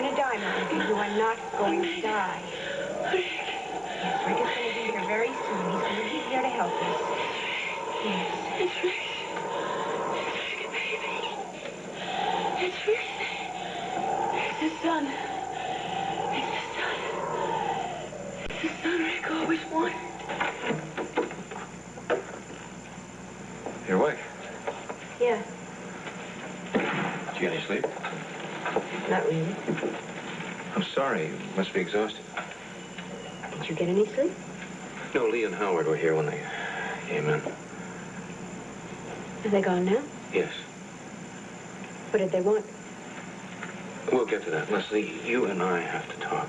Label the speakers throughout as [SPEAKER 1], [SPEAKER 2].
[SPEAKER 1] going to die, Monica. You are not going to die. Yes, Rick is going to be here very soon. He's going to be here to help us. Yes.
[SPEAKER 2] It's Rick. It's Rick. It's the son. It's the son. It's the son Rick always wanted.
[SPEAKER 3] You're awake?
[SPEAKER 1] Yeah.
[SPEAKER 3] Did you get any sleep?
[SPEAKER 1] Not really.
[SPEAKER 3] I'm sorry. You must be exhausted.
[SPEAKER 1] Did you get any sleep?
[SPEAKER 3] No, Lee and Howard were here when they came in.
[SPEAKER 1] Are they gone now?
[SPEAKER 3] Yes.
[SPEAKER 1] What did they want?
[SPEAKER 3] We'll get to that. Lesley, you and I have to talk.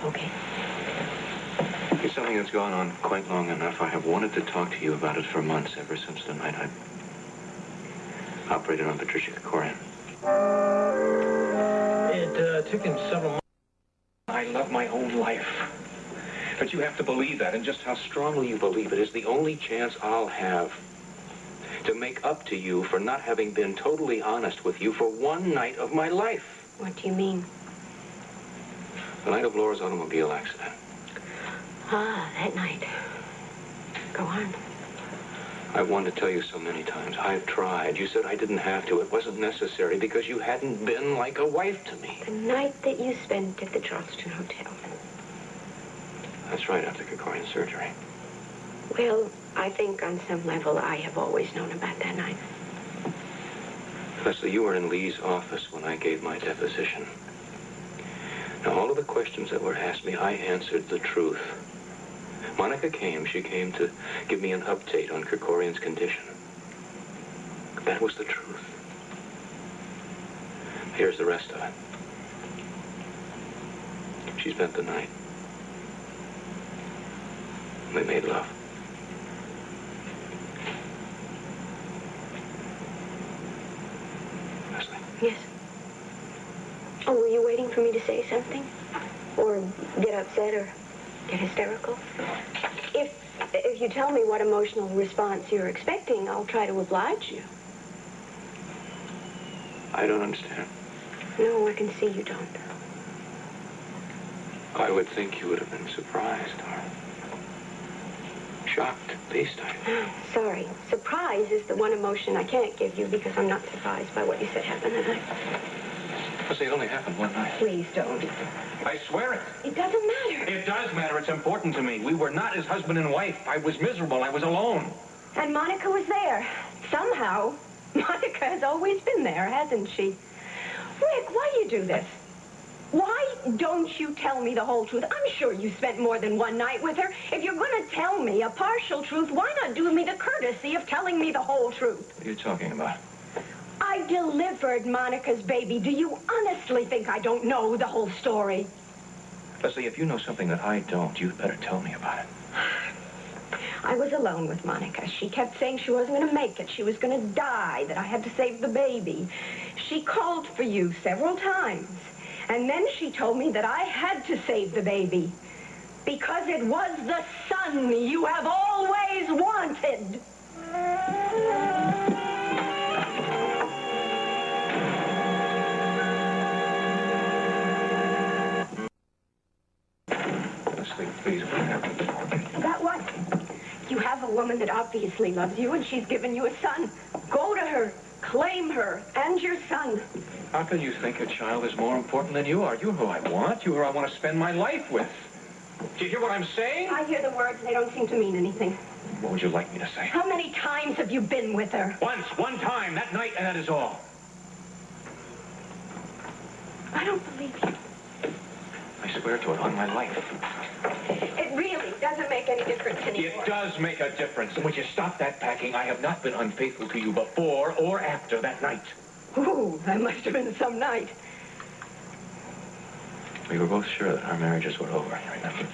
[SPEAKER 1] Okay.
[SPEAKER 3] It's something that's gone on quite long enough. I have wanted to talk to you about it for months, ever since the night I operated on Patricia Krikorian.
[SPEAKER 4] It took him several months. I love my own life. But you have to believe that, and just how strongly you believe it is the only chance I'll have to make up to you for not having been totally honest with you for one night of my life.
[SPEAKER 1] What do you mean?
[SPEAKER 3] The night of Laura's automobile accident.
[SPEAKER 1] Ah, that night. Go on.
[SPEAKER 3] I wanted to tell you so many times. I've tried. You said I didn't have to. It wasn't necessary because you hadn't been like a wife to me.
[SPEAKER 1] The night that you spent at the Charleston Hotel.
[SPEAKER 3] That's right, after Krikorian's surgery.
[SPEAKER 1] Well, I think on some level I have always known about that night.
[SPEAKER 3] Lesley, you were in Lee's office when I gave my deposition. Now, all of the questions that were asked me, I answered the truth. Monica came. She came to give me an update on Krikorian's condition. That was the truth. Here's the rest of it. She spent the night. They made love. Lesley?
[SPEAKER 1] Yes. Oh, were you waiting for me to say something? Or get upset or get hysterical? If you tell me what emotional response you're expecting, I'll try to oblige you.
[SPEAKER 3] I don't understand.
[SPEAKER 1] No, I can see you don't.
[SPEAKER 3] I would think you would have been surprised or shocked, at least.
[SPEAKER 1] Sorry. Surprise is the one emotion I can't give you because I'm not surprised by what you said happened that night.
[SPEAKER 3] Lesley, it only happened one night.
[SPEAKER 1] Please don't.
[SPEAKER 4] I swear it.
[SPEAKER 1] It doesn't matter.
[SPEAKER 4] It does matter. It's important to me. We were not as husband and wife. I was miserable. I was alone.
[SPEAKER 1] And Monica was there. Somehow. Monica has always been there, hasn't she? Rick, why do you do this? Why don't you tell me the whole truth? I'm sure you spent more than one night with her. If you're going to tell me a partial truth, why not do me the courtesy of telling me the whole truth?
[SPEAKER 3] What are you talking about?
[SPEAKER 1] I delivered Monica's baby. Do you honestly think I don't know the whole story?
[SPEAKER 3] Lesley, if you know something that I don't, you'd better tell me about it.
[SPEAKER 1] I was alone with Monica. She kept saying she wasn't going to make it. She was going to die, that I had to save the baby. She called for you several times. And then she told me that I had to save the baby because it was the son you have always wanted.
[SPEAKER 3] Lesley, please, what happened?
[SPEAKER 1] That what? You have a woman that obviously loves you, and she's given you a son. Go to her, claim her, and your son.
[SPEAKER 4] How can you think a child is more important than you are? You're who I want. You're who I want to spend my life with. Do you hear what I'm saying?
[SPEAKER 1] I hear the words. They don't seem to mean anything.
[SPEAKER 4] What would you like me to say?
[SPEAKER 1] How many times have you been with her?
[SPEAKER 4] Once, one time, that night, and that is all.
[SPEAKER 1] I don't believe you.
[SPEAKER 4] I swear to it on my life.
[SPEAKER 1] It really doesn't make any difference anymore.
[SPEAKER 4] It does make a difference. And would you stop that packing? I have not been unfaithful to you before or after that night.
[SPEAKER 1] Ooh, that must have been some night.
[SPEAKER 3] We were both sure that our marriages were over, remember?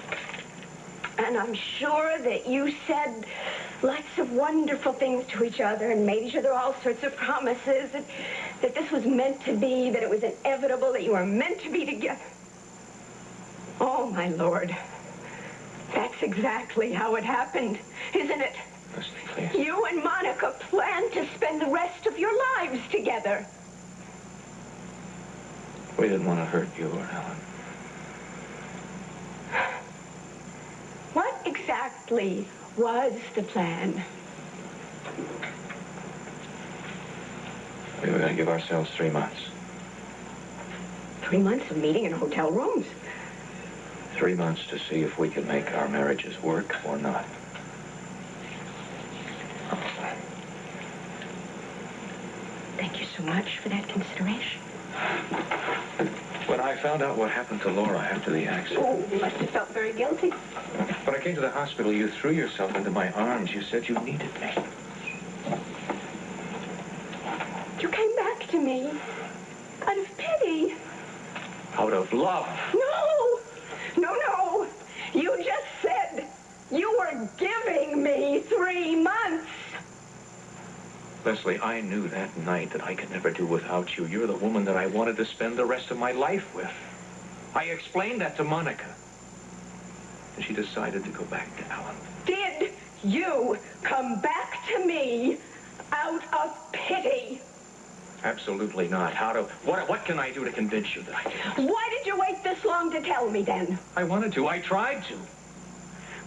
[SPEAKER 1] And I'm sure that you said lots of wonderful things to each other and made each other all sorts of promises, that this was meant to be, that it was inevitable, that you were meant to be together. Oh, my Lord. That's exactly how it happened, isn't it?
[SPEAKER 3] Lesley, please.
[SPEAKER 1] You and Monica plan to spend the rest of your lives together.
[SPEAKER 3] We didn't want to hurt you or Alan.
[SPEAKER 1] What exactly was the plan?
[SPEAKER 3] We were going to give ourselves 3 months.
[SPEAKER 1] 3 months of meeting in hotel rooms.
[SPEAKER 3] 3 months to see if we could make our marriages work or not.
[SPEAKER 1] Thank you so much for that consideration.
[SPEAKER 3] When I found out what happened to Laura after the accident...
[SPEAKER 1] Oh, you must have felt very guilty.
[SPEAKER 3] When I came to the hospital, you threw yourself into my arms. You said you needed me.
[SPEAKER 1] You came back to me out of pity.
[SPEAKER 3] Out of love.
[SPEAKER 1] No! No, no! You just said you were giving me 3 months.
[SPEAKER 3] Lesley, I knew that night that I could never do without you. You're the woman that I wanted to spend the rest of my life with. I explained that to Monica. And she decided to go back to Alan.
[SPEAKER 1] Did you come back to me out of pity?
[SPEAKER 3] Absolutely not. What can I do to convince you that I didn't?
[SPEAKER 1] Why did you wait this long to tell me then?
[SPEAKER 3] I wanted to. I tried to.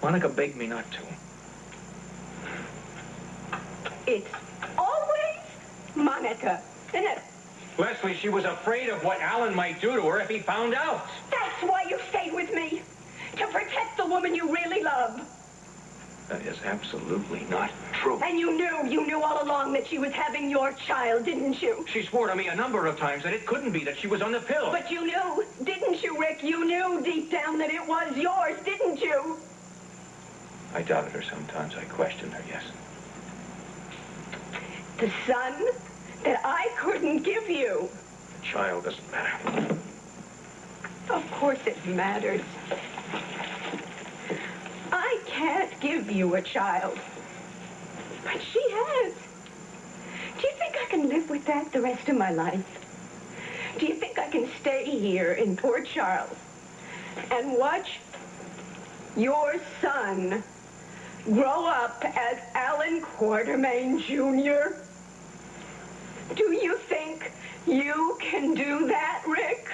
[SPEAKER 3] Monica begged me not to.
[SPEAKER 1] It's always Monica, isn't it?
[SPEAKER 4] Lesley, she was afraid of what Alan might do to her if he found out.
[SPEAKER 1] That's why you stayed with me. To protect the woman you really love.
[SPEAKER 3] That is absolutely not true.
[SPEAKER 1] And you knew all along that she was having your child, didn't you?
[SPEAKER 4] She swore to me a number of times that it couldn't be, that she was on the pill.
[SPEAKER 1] But you knew, didn't you, Rick? You knew deep down that it was yours, didn't you?
[SPEAKER 3] I doubted her sometimes. I questioned her, yes.
[SPEAKER 1] The son that I couldn't give you.
[SPEAKER 3] The child doesn't matter.
[SPEAKER 1] Of course it matters. I can't give you a child. But she has. Do you think I can live with that the rest of my life? Do you think I can stay here in Port Charles and watch your son grow up as Alan Quartermain Jr.? Do you think you can do that, Rick?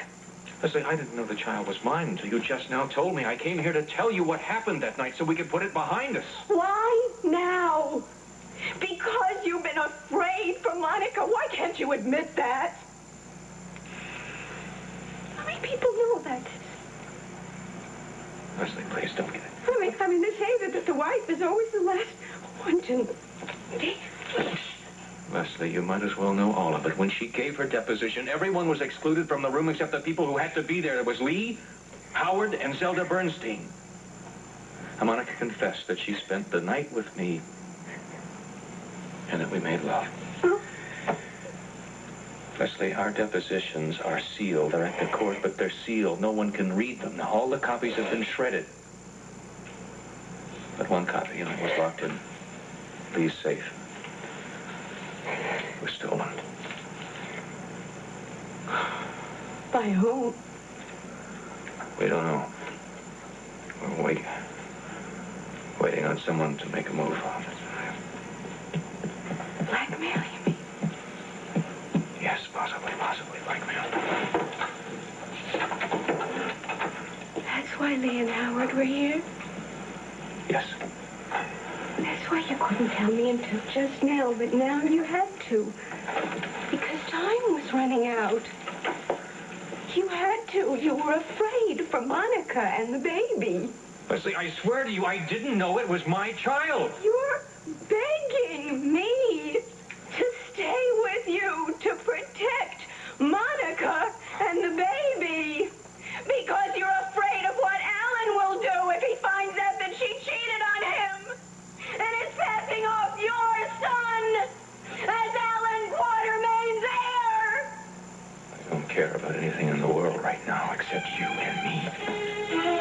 [SPEAKER 3] Lesley, I didn't know the child was mine until you just now told me. I came here to tell you what happened that night so we could put it behind us.
[SPEAKER 1] Why now? Because you've been afraid for Monica. Why can't you admit that? How many people know about this?
[SPEAKER 3] Lesley, please don't get it.
[SPEAKER 1] I mean, they say that the wife is always the last one to...
[SPEAKER 3] Lesley, you might as well know all of it. When she gave her deposition, everyone was excluded from the room except the people who had to be there. There was Lee, Howard, and Zelda Bernstein. And Monica confessed that she spent the night with me and that we made love. Lesley, our depositions are sealed. They're at the court, but they're sealed. No one can read them. Now, all the copies have been shredded. But one copy, was locked in Lee's safe. It was stolen.
[SPEAKER 1] By whom?
[SPEAKER 3] We don't know. We're waiting on someone to make a move on it.
[SPEAKER 1] Blackmail, you mean?
[SPEAKER 3] Yes, possibly blackmail.
[SPEAKER 1] That's why Lee and Howard were here?
[SPEAKER 3] Yes.
[SPEAKER 1] That's why you couldn't tell me until just now, but now you had to. Because time was running out. You had to. You were afraid for Monica and the baby.
[SPEAKER 4] Lesley, I swear to you, I didn't know it was my child.
[SPEAKER 1] You're begging me to stay with you to protect Monica and the baby. Because you're afraid of what Alan will do if he finds out that she cheated on him. And is passing off your son as Alan Quartermain's heir.
[SPEAKER 3] I don't care about anything in the world right now except you and me.